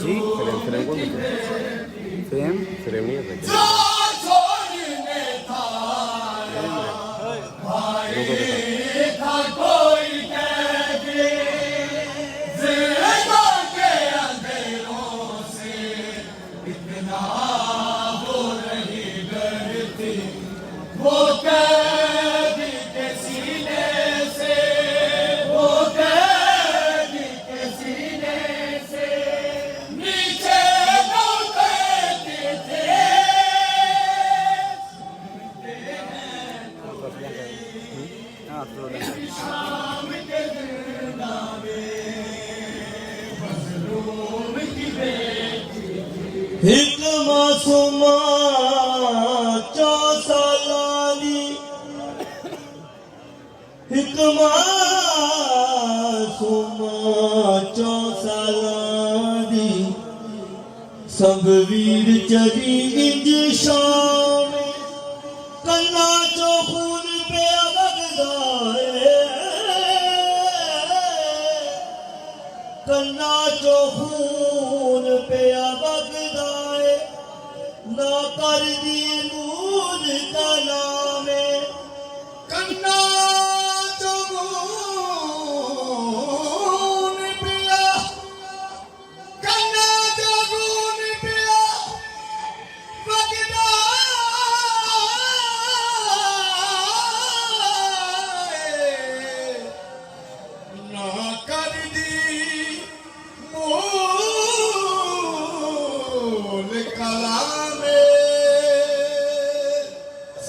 जी frame कौन frame नहीं है एक मासूमा 4 सालां दी एक मासूमा 4 सालां दी संगवीर चली इंज शाम कन्ना चो खून पे लगदा है कन्ना चो खून पे लगदा है ना कर दिए नूर का नाम है कन्ना चो खून पिया कन्ना चो खून पिया लगदा है ना कर दी मूल कलाम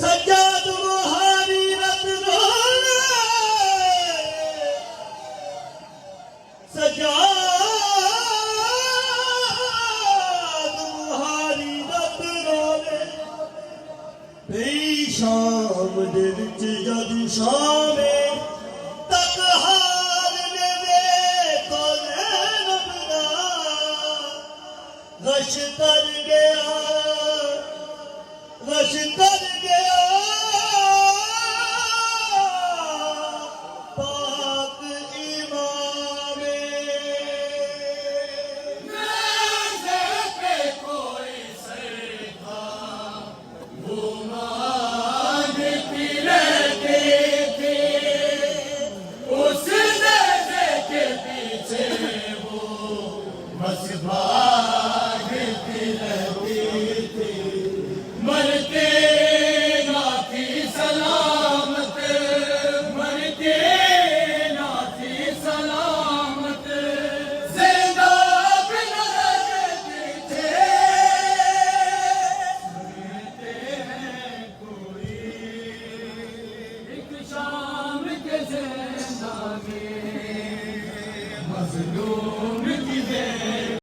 सज्जाद मुहारी रत रोले सज्जाद मुहारी रत रोले शाम दे विच जद शामे तक हाल ने वे तो नबदा गश कर गया पाक इमामे शाम के ज़िंदा में मज़लूम